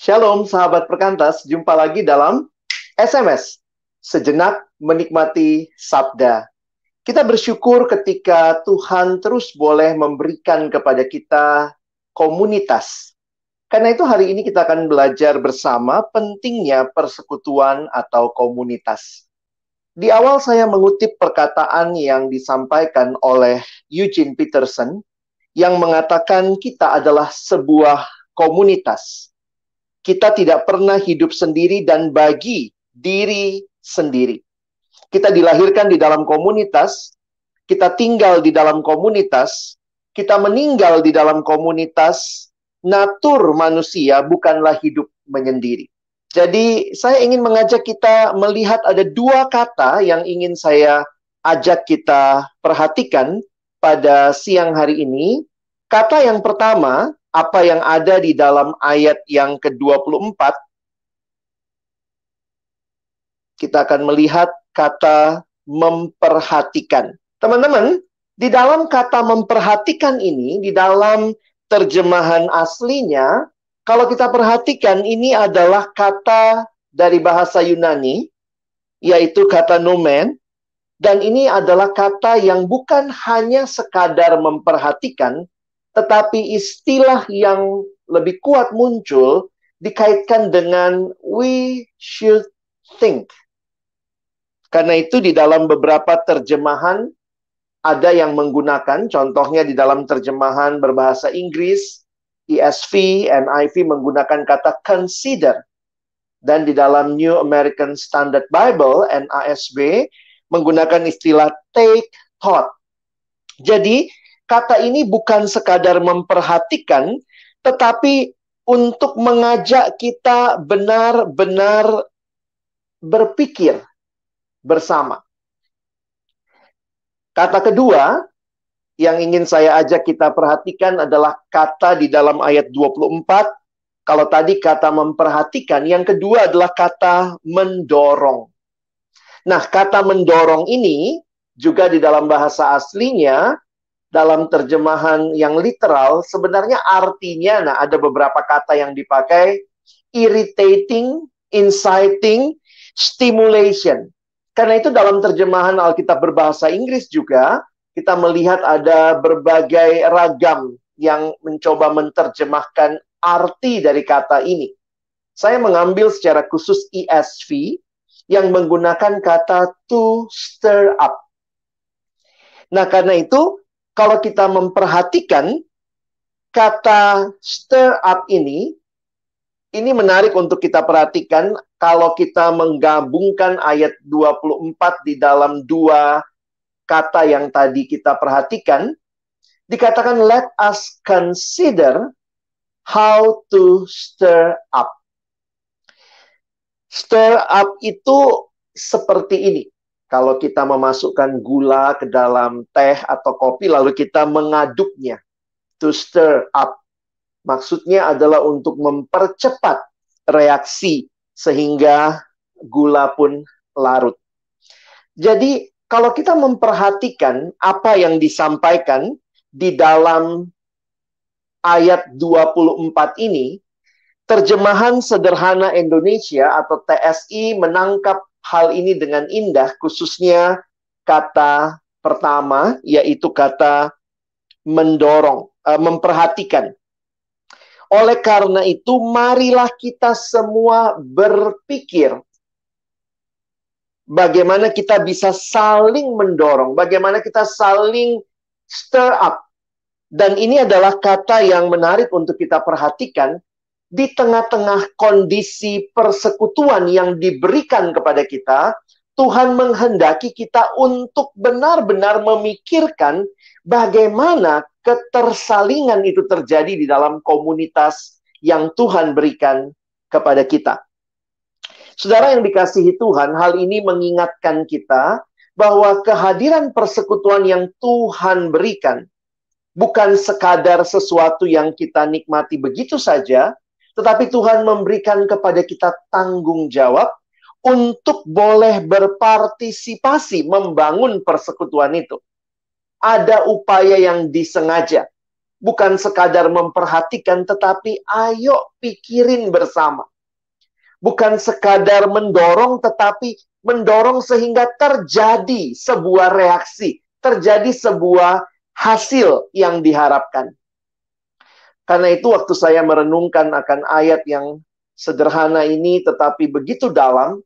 Shalom sahabat perkantas, jumpa lagi dalam SMS Sejenak Menikmati Sabda. Kita bersyukur ketika Tuhan terus boleh memberikan kepada kita komunitas. Karena itu hari ini kita akan belajar bersama pentingnya persekutuan atau komunitas. Di awal saya mengutip perkataan yang disampaikan oleh Eugene Peterson yang mengatakan kita adalah sebuah komunitas. Kita tidak pernah hidup sendiri dan bagi diri sendiri. Kita dilahirkan di dalam komunitas, kita tinggal di dalam komunitas, kita meninggal di dalam komunitas. Natur manusia bukanlah hidup menyendiri. Jadi saya ingin mengajak kita melihat ada dua kata yang ingin saya ajak kita perhatikan pada siang hari ini. Kata yang pertama, apa yang ada di dalam ayat yang ke-24, kita akan melihat kata memperhatikan. Teman-teman, di dalam kata memperhatikan ini, di dalam terjemahan aslinya, kalau kita perhatikan, ini adalah kata dari bahasa Yunani, yaitu kata nomen, dan ini adalah kata yang bukan hanya sekadar memperhatikan, tetapi istilah yang lebih kuat muncul dikaitkan dengan we should think. Karena itu di dalam beberapa terjemahan ada yang menggunakan, contohnya di dalam terjemahan berbahasa Inggris, ESV, NIV menggunakan kata consider. Dan di dalam New American Standard Bible, NASB, menggunakan istilah take thought. Jadi, kata ini bukan sekadar memperhatikan, tetapi untuk mengajak kita benar-benar berpikir bersama. Kata kedua yang ingin saya ajak kita perhatikan adalah kata di dalam ayat 24. Kalau tadi kata memperhatikan, yang kedua adalah kata mendorong. Nah, kata mendorong ini juga di dalam bahasa aslinya, dalam terjemahan yang literal, sebenarnya artinya, ada beberapa kata yang dipakai, irritating, inciting, stimulation. Karena itu dalam terjemahan Alkitab berbahasa Inggris juga, kita melihat ada berbagai ragam yang mencoba menerjemahkan arti dari kata ini. Saya mengambil secara khusus ESV, yang menggunakan kata to stir up. Nah, karena itu, kalau kita memperhatikan kata stir up ini menarik untuk kita perhatikan kalau kita menggabungkan ayat 24 di dalam dua kata yang tadi kita perhatikan. Dikatakan, let us consider how to stir up. Stir up itu seperti ini. Kalau kita memasukkan gula ke dalam teh atau kopi, lalu kita mengaduknya. To stir up. Maksudnya adalah untuk mempercepat reaksi sehingga gula pun larut. Jadi, kalau kita memperhatikan apa yang disampaikan di dalam ayat 24 ini, terjemahan sederhana Indonesia atau TSI menangkap hal ini dengan indah, khususnya kata pertama, yaitu kata mendorong, memperhatikan. Oleh karena itu, marilah kita semua berpikir bagaimana kita bisa saling mendorong, bagaimana kita saling stir up. Dan ini adalah kata yang menarik untuk kita perhatikan di tengah-tengah kondisi persekutuan yang diberikan kepada kita. Tuhan menghendaki kita untuk benar-benar memikirkan bagaimana ketersalingan itu terjadi di dalam komunitas yang Tuhan berikan kepada kita. Saudara yang dikasihi Tuhan, hal ini mengingatkan kita bahwa kehadiran persekutuan yang Tuhan berikan bukan sekadar sesuatu yang kita nikmati begitu saja, tetapi Tuhan memberikan kepada kita tanggung jawab untuk boleh berpartisipasi membangun persekutuan itu. Ada upaya yang disengaja. Bukan sekadar memperhatikan, tetapi ayo pikirin bersama. Bukan sekadar mendorong, tetapi mendorong sehingga terjadi sebuah reaksi, terjadi sebuah hasil yang diharapkan. Karena itu waktu saya merenungkan akan ayat yang sederhana ini tetapi begitu dalam,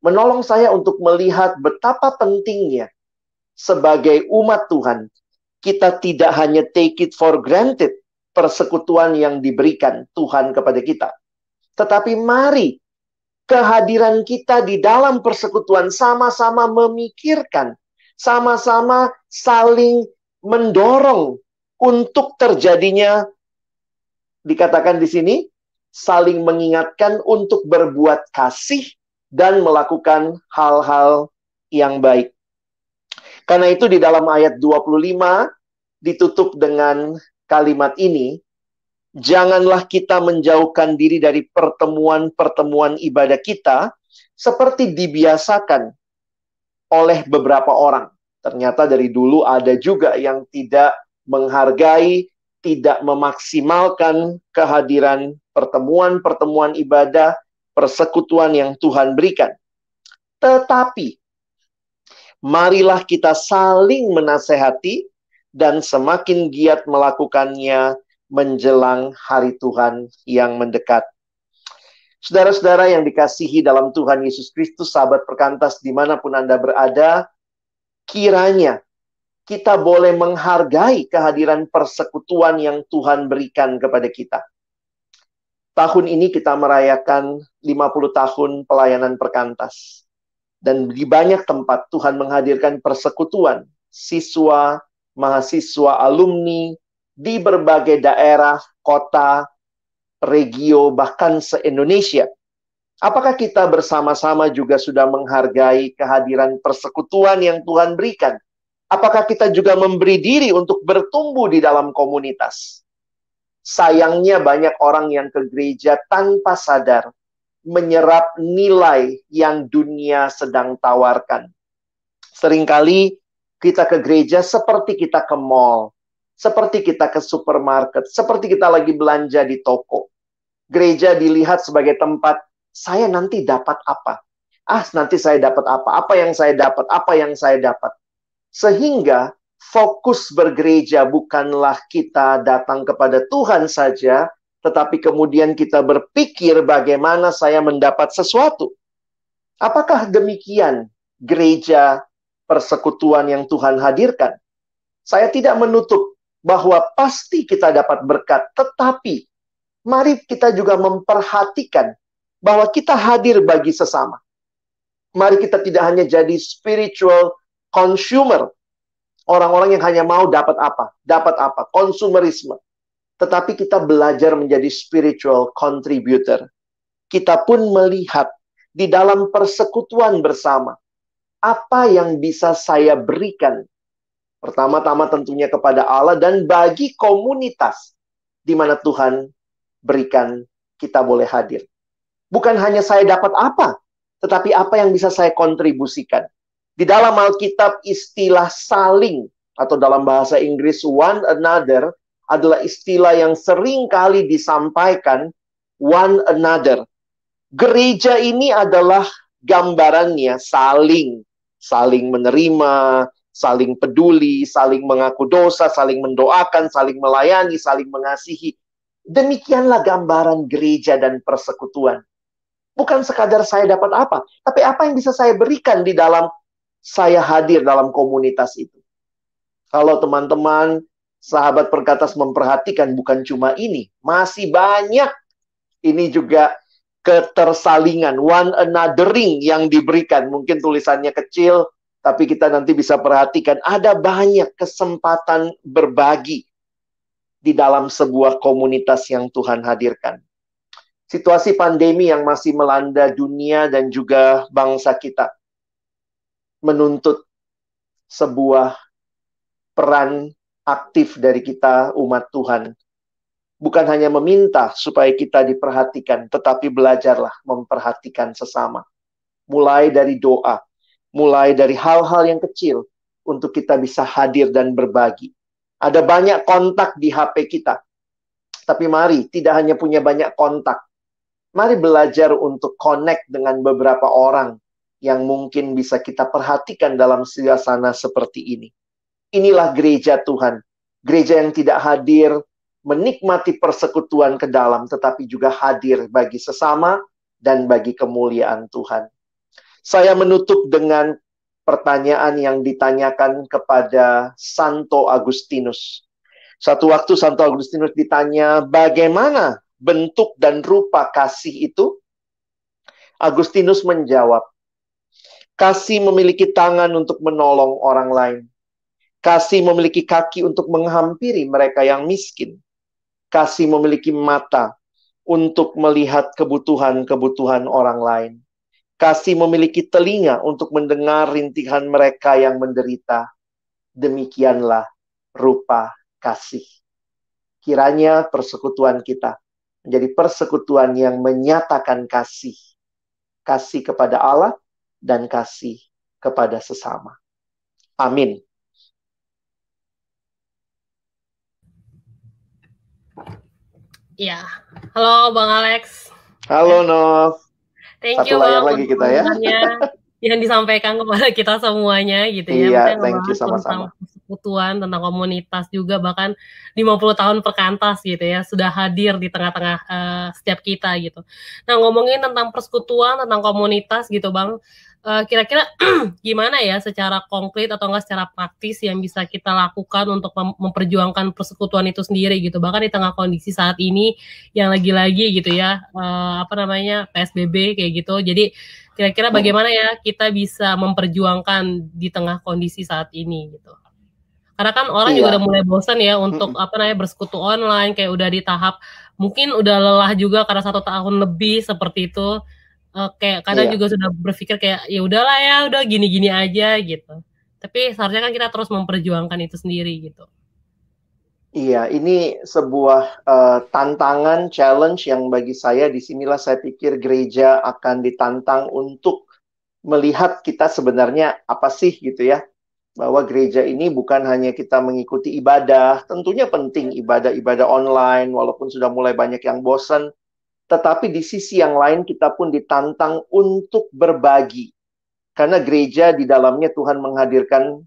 menolong saya untuk melihat betapa pentingnya sebagai umat Tuhan, kita tidak hanya take it for granted persekutuan yang diberikan Tuhan kepada kita. Tetapi mari kehadiran kita di dalam persekutuan sama-sama memikirkan, sama-sama saling mendorong untuk terjadinya, dikatakan di sini, saling mengingatkan untuk berbuat kasih dan melakukan hal-hal yang baik. Karena itu di dalam ayat 25 ditutup dengan kalimat ini, janganlah kita menjauhkan diri dari pertemuan-pertemuan ibadah kita seperti dibiasakan oleh beberapa orang. Ternyata dari dulu ada juga yang tidak menghargai, tidak memaksimalkan kehadiran pertemuan-pertemuan ibadah, persekutuan yang Tuhan berikan. Tetapi, marilah kita saling menasehati dan semakin giat melakukannya menjelang hari Tuhan yang mendekat. Saudara-saudara yang dikasihi dalam Tuhan Yesus Kristus, sahabat perkantas dimanapun Anda berada, kiranya kita boleh menghargai kehadiran persekutuan yang Tuhan berikan kepada kita. Tahun ini kita merayakan 50 tahun pelayanan perkantas. Dan di banyak tempat Tuhan menghadirkan persekutuan siswa, mahasiswa, alumni di berbagai daerah, kota, regio, bahkan se-Indonesia. Apakah kita bersama-sama juga sudah menghargai kehadiran persekutuan yang Tuhan berikan? Apakah kita juga memberi diri untuk bertumbuh di dalam komunitas? Sayangnya banyak orang yang ke gereja tanpa sadar menyerap nilai yang dunia sedang tawarkan. Seringkali kita ke gereja seperti kita ke mall, seperti kita ke supermarket, seperti kita lagi belanja di toko. Gereja dilihat sebagai tempat, saya nanti dapat apa? Nanti saya dapat apa? Apa yang saya dapat? Apa yang saya dapat? Sehingga fokus bergereja bukanlah kita datang kepada Tuhan saja, tetapi kemudian kita berpikir bagaimana saya mendapat sesuatu. Apakah demikian gereja persekutuan yang Tuhan hadirkan? Saya tidak menutup bahwa pasti kita dapat berkat, tetapi mari kita juga memperhatikan bahwa kita hadir bagi sesama. Mari kita tidak hanya jadi spiritual consumer, orang-orang yang hanya mau dapat apa, konsumerisme. Tetapi kita belajar menjadi spiritual contributor. Kita pun melihat di dalam persekutuan bersama, apa yang bisa saya berikan. Pertama-tama tentunya kepada Allah dan bagi komunitas di mana Tuhan berikan kita boleh hadir. Bukan hanya saya dapat apa, tetapi apa yang bisa saya kontribusikan. Di dalam Alkitab istilah saling atau dalam bahasa Inggris one another adalah istilah yang sering kali disampaikan one another. Gereja ini adalah gambarannya saling menerima, saling peduli, saling mengaku dosa, saling mendoakan, saling melayani, saling mengasihi. Demikianlah gambaran gereja dan persekutuan. Bukan sekadar saya dapat apa, tapi apa yang bisa saya berikan di dalam saya hadir dalam komunitas itu. Kalau teman-teman, sahabat perkatas memperhatikan bukan cuma ini, masih banyak. Ini juga ketersalingan, one anothering yang diberikan. Mungkin tulisannya kecil, tapi kita nanti bisa perhatikan ada banyak kesempatan berbagi di dalam sebuah komunitas yang Tuhan hadirkan. Situasi pandemi yang masih melanda dunia dan juga bangsa kita menuntut sebuah peran aktif dari kita umat Tuhan. Bukan hanya meminta supaya kita diperhatikan, tetapi belajarlah memperhatikan sesama. Mulai dari doa, mulai dari hal-hal yang kecil untuk kita bisa hadir dan berbagi. Ada banyak kontak di HP kita. Tapi mari tidak hanya punya banyak kontak. Mari belajar untuk connect dengan beberapa orang yang mungkin bisa kita perhatikan dalam suasana seperti ini. Inilah gereja Tuhan. Gereja yang tidak hadir menikmati persekutuan ke dalam, tetapi juga hadir bagi sesama dan bagi kemuliaan Tuhan. Saya menutup dengan pertanyaan yang ditanyakan kepada Santo Agustinus. Satu waktu Santo Agustinus ditanya, bagaimana bentuk dan rupa kasih itu? Agustinus menjawab, kasih memiliki tangan untuk menolong orang lain. Kasih memiliki kaki untuk menghampiri mereka yang miskin. Kasih memiliki mata untuk melihat kebutuhan-kebutuhan orang lain. Kasih memiliki telinga untuk mendengar rintihan mereka yang menderita. Demikianlah rupa kasih. Kiranya persekutuan kita menjadi persekutuan yang menyatakan kasih. Kasih kepada Allah dan kasih kepada sesama. Amin. Ya, halo Bang Alex. Halo Nov. Thank Satu you layar Bang lagi untuk kita ya. yang disampaikan kepada kita semuanya gitu ya. Iya, Misalnya thank you ngebahas tentang sama-sama. persekutuan, tentang komunitas juga, bahkan 50 tahun perkantas gitu ya, sudah hadir di tengah-tengah setiap kita gitu. Nah, ngomongin tentang persekutuan, tentang komunitas gitu Bang, kira-kira gimana ya secara konkret atau enggak secara praktis yang bisa kita lakukan untuk memperjuangkan persekutuan itu sendiri gitu, bahkan di tengah kondisi saat ini yang lagi-lagi gitu ya, PSBB kayak gitu. Jadi kira-kira bagaimana ya kita bisa memperjuangkan di tengah kondisi saat ini gitu. Karena kan orang juga udah mulai bosan ya untuk bersekutu online, kayak udah di tahap mungkin udah lelah juga karena 1 tahun lebih seperti itu. Kayak kadang juga sudah berpikir kayak ya udahlah ya, udah gini-gini aja gitu. Tapi seharusnya kan kita terus memperjuangkan itu sendiri gitu. Iya, ini sebuah tantangan, challenge yang bagi saya disinilah saya pikir gereja akan ditantang untuk melihat kita sebenarnya apa sih gitu ya. Bahwa gereja ini bukan hanya kita mengikuti ibadah, tentunya penting ibadah-ibadah online, walaupun sudah mulai banyak yang bosan. Tetapi di sisi yang lain kita pun ditantang untuk berbagi. Karena gereja di dalamnya Tuhan menghadirkan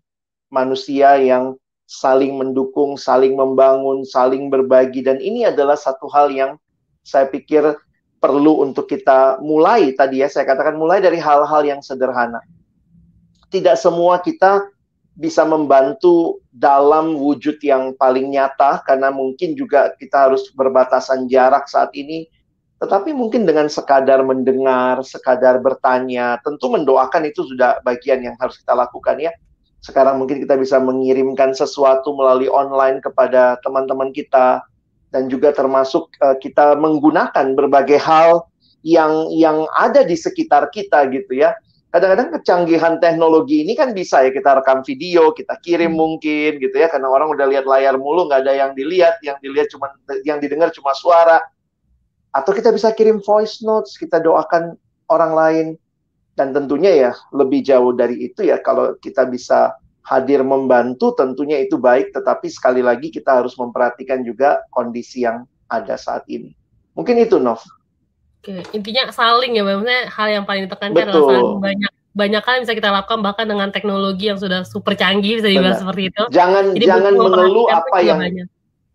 manusia yang saling mendukung, saling membangun, saling berbagi. Dan ini adalah satu hal yang saya pikir perlu untuk kita mulai. Tadi ya, saya katakan mulai dari hal-hal yang sederhana. Tidak semua kita bisa membantu dalam wujud yang paling nyata, karena mungkin juga kita harus berbatasan jarak saat ini. Tetapi mungkin dengan sekadar mendengar, sekadar bertanya, tentu mendoakan itu sudah bagian yang harus kita lakukan ya. Sekarang mungkin kita bisa mengirimkan sesuatu melalui online kepada teman-teman kita, dan juga termasuk kita menggunakan berbagai hal yang ada di sekitar kita gitu ya. Kadang-kadang kecanggihan teknologi ini kan bisa ya, kita rekam video, kita kirim mungkin gitu ya, karena orang udah lihat layar mulu, nggak ada yang dilihat cuma yang didengar cuma suara. Atau kita bisa kirim voice notes, kita doakan orang lain. Dan tentunya ya, lebih jauh dari itu ya, kalau kita bisa hadir membantu, tentunya itu baik. Tetapi sekali lagi kita harus memperhatikan juga kondisi yang ada saat ini. Mungkin itu, Nov. Oke, intinya saling ya, maksudnya hal yang paling ditekankan adalah saling. Banyak hal yang bisa kita lakukan, bahkan dengan teknologi yang sudah super canggih, bisa dibilang seperti itu. Jangan mengeluh apa yang...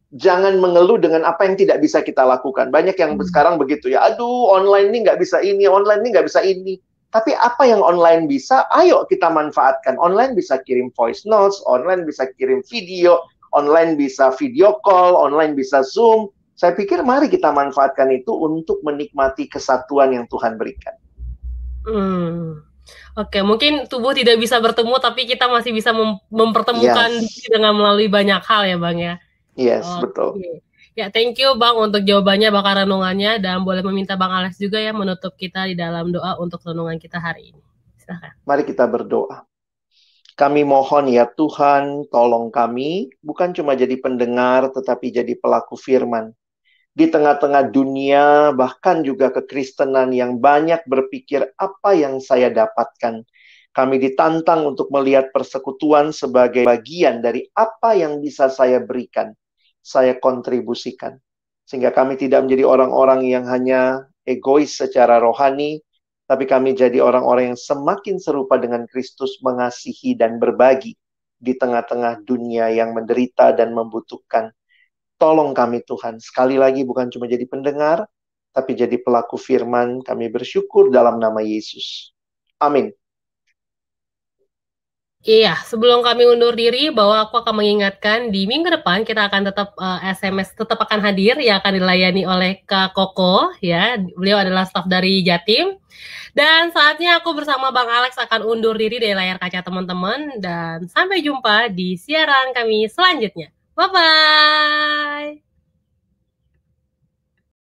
Jangan mengeluh dengan apa yang tidak bisa kita lakukan. Banyak yang sekarang begitu ya, aduh online ini nggak bisa ini, online ini nggak bisa ini. Tapi apa yang online bisa, ayo kita manfaatkan. Online bisa kirim voice notes, online bisa kirim video, online bisa video call, online bisa Zoom. Saya pikir mari kita manfaatkan itu untuk menikmati kesatuan yang Tuhan berikan. Oke, mungkin tubuh tidak bisa bertemu, tapi kita masih bisa mempertemukan dengan melalui banyak hal ya Bang ya. Yes, betul. Ya, thank you Bang untuk jawabannya, bakal renungannya, dan boleh meminta Bang Alex juga ya menutup kita di dalam doa untuk renungan kita hari ini. Silakan. Mari kita berdoa. Kami mohon ya Tuhan, tolong kami bukan cuma jadi pendengar, tetapi jadi pelaku firman. Di tengah-tengah dunia, bahkan juga kekristenan yang banyak berpikir apa yang saya dapatkan. Kami ditantang untuk melihat persekutuan sebagai bagian dari apa yang bisa saya berikan, saya kontribusikan. Sehingga kami tidak menjadi orang-orang yang hanya egois secara rohani, tapi kami jadi orang-orang yang semakin serupa dengan Kristus, mengasihi dan berbagi di tengah-tengah dunia yang menderita dan membutuhkan. Tolong kami Tuhan, sekali lagi bukan cuma jadi pendengar, tapi jadi pelaku firman. Kami bersyukur dalam nama Yesus. Amin. Iya, sebelum kami undur diri, bahwa aku akan mengingatkan di minggu depan kita akan tetap SMS tetap akan hadir, yang akan dilayani oleh Kak Koko, ya. Beliau adalah staf dari Jatim. Dan saatnya aku bersama Bang Alex akan undur diri dari layar kaca teman-teman, dan sampai jumpa di siaran kami selanjutnya. Bye-bye!